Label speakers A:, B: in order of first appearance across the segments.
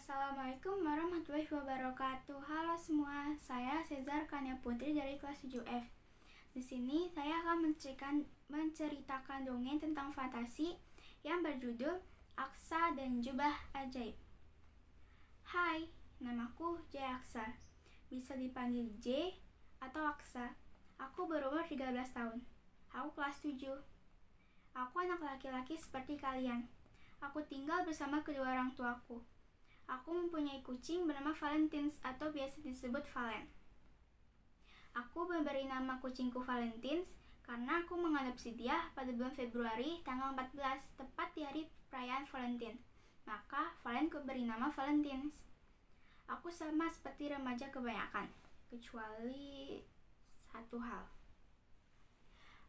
A: Assalamualaikum warahmatullahi wabarakatuh. Halo semua, saya Cesar Kania Putri dari kelas 7F. Di sini saya akan menceritakan dongeng tentang fantasi yang berjudul Aksa dan Jubah Ajaib. Hai, namaku Jaya Aksa. Bisa dipanggil J atau Aksa. Aku berumur 13 tahun. Aku kelas 7. Aku anak laki-laki seperti kalian. Aku tinggal bersama kedua orang tuaku. Aku mempunyai kucing bernama Valentins atau biasa disebut Valen. Aku memberi nama kucingku Valentins karena aku mengadopsi dia pada bulan Februari tanggal 14, tepat di hari perayaan Valentine. Maka Valen kuberi nama Valentins. Aku sama seperti remaja kebanyakan, kecuali satu hal.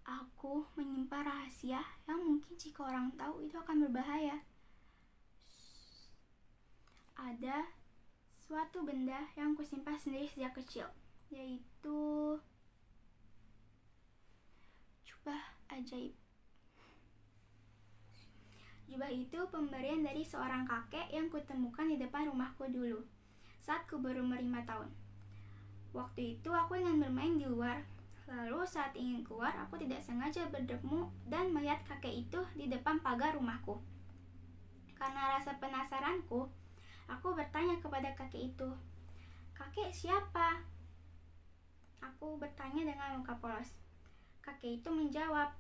A: Aku menyimpan rahasia yang mungkin jika orang tahu itu akan berbahaya. Ada suatu benda yang kusimpan sendiri sejak kecil, yaitu jubah ajaib. Jubah itu pemberian dari seorang kakek yang kutemukan di depan rumahku dulu, saat ku berumur 5 tahun. Waktu itu aku ingin bermain di luar, lalu saat ingin keluar aku tidak sengaja bertemu dan melihat kakek itu di depan pagar rumahku. Karena rasa penasaranku, aku bertanya kepada kakek itu, "Kakek siapa?" Aku bertanya dengan muka polos. Kakek itu menjawab,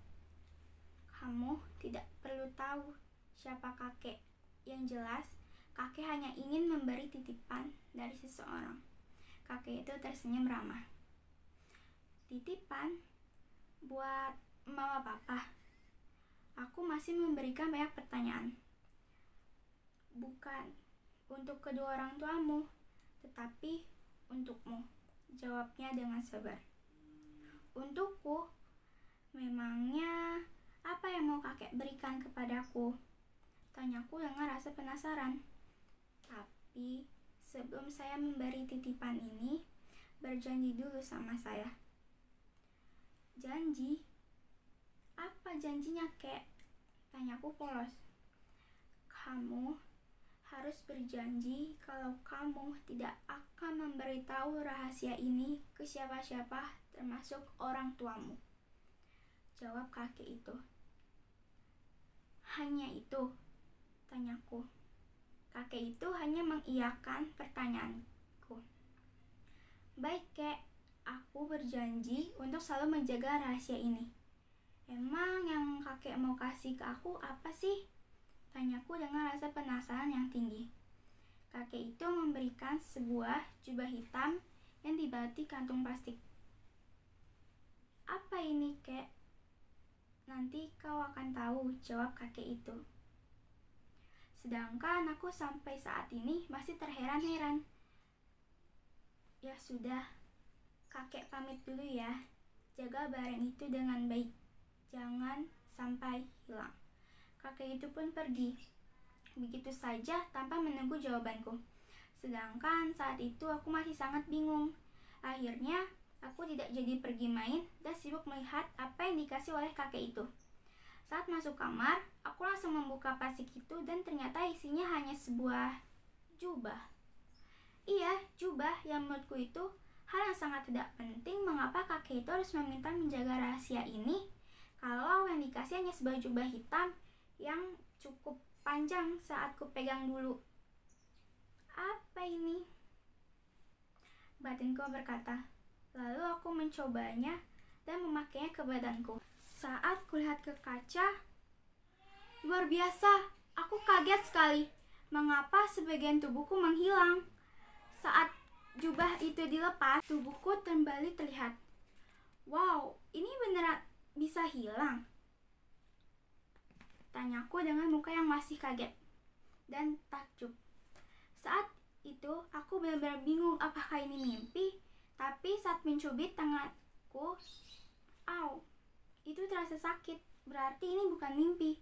A: "Kamu tidak perlu tahu siapa kakek. Yang jelas, kakek hanya ingin memberi titipan dari seseorang." Kakek itu tersenyum ramah. "Titipan? Buat mama papa?" Aku masih memberikan banyak pertanyaan. "Bukan untuk kedua orang tuamu, tetapi untukmu," jawabnya dengan sabar. "Untukku? Memangnya apa yang mau kakek berikan kepadaku?" tanyaku dengan rasa penasaran. Tapi sebelum saya memberi titipan ini, berjanji dulu sama saya. "Janji? Apa janjinya, kek?" tanyaku polos. "Kamu harus berjanji kalau kamu tidak akan memberitahu rahasia ini ke siapa-siapa, termasuk orang tuamu," jawab kakek itu. "Hanya itu?" tanyaku. Kakek itu hanya mengiyakan pertanyaanku. "Baik, kek, aku berjanji untuk selalu menjaga rahasia ini." "Emang yang kakek mau kasih ke aku apa sih?" tanyaku dengan rasa penasaran yang tinggi. Kakek itu memberikan sebuah jubah hitam yang dibalut kantung plastik. "Apa ini, kek?" "Nanti kau akan tahu," jawab kakek itu. Sedangkan aku sampai saat ini masih terheran-heran. Ya sudah, kakek pamit dulu ya. Jaga barang itu dengan baik. Jangan sampai hilang. Kakek itu pun pergi, begitu saja tanpa menunggu jawabanku. Sedangkan saat itu aku masih sangat bingung. Akhirnya, aku tidak jadi pergi main dan sibuk melihat apa yang dikasih oleh kakek itu. Saat masuk kamar, aku langsung membuka plastik itu dan ternyata isinya hanya sebuah jubah. Iya, jubah yang menurutku itu hal yang sangat tidak penting. Mengapa kakek itu harus meminta menjaga rahasia ini kalau yang dikasih hanya sebuah jubah hitam yang cukup panjang saat ku pegang dulu? Apa ini? Batinku berkata. Lalu aku mencobanya dan memakainya ke badanku. Saat kulihat ke kaca, luar biasa, aku kaget sekali. Mengapa sebagian tubuhku menghilang? Saat jubah itu dilepas, tubuhku kembali terlihat. Wow, ini beneran bisa hilang? Tanyaku dengan muka yang masih kaget dan takjub. Saat itu aku benar-benar bingung apakah ini mimpi. Tapi saat mencubit tanganku, itu terasa sakit. Berarti ini bukan mimpi.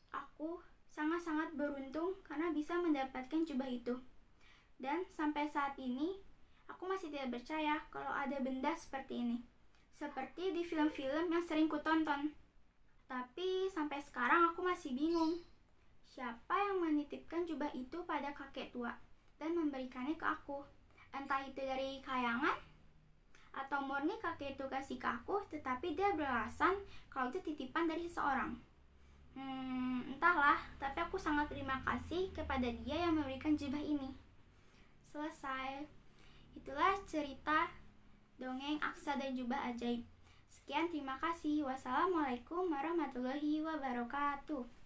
A: Aku sangat-sangat beruntung karena bisa mendapatkan jubah itu. Dan sampai saat ini, aku masih tidak percaya kalau ada benda seperti ini. Seperti di film-film yang sering kutonton. Tapi sampai sekarang aku masih bingung. Siapa yang menitipkan jubah itu pada kakek tua dan memberikannya ke aku? Entah itu dari kayangan atau murni kakek itu kasih ke aku, tetapi dia beralasan kalau itu titipan dari seseorang. Entahlah, tapi aku sangat terima kasih kepada dia yang memberikan jubah ini. Selesai. Itulah cerita dongeng Aksa dan Jubah Ajaib. Sekian, terima kasih. Wassalamualaikum warahmatullahi wabarakatuh.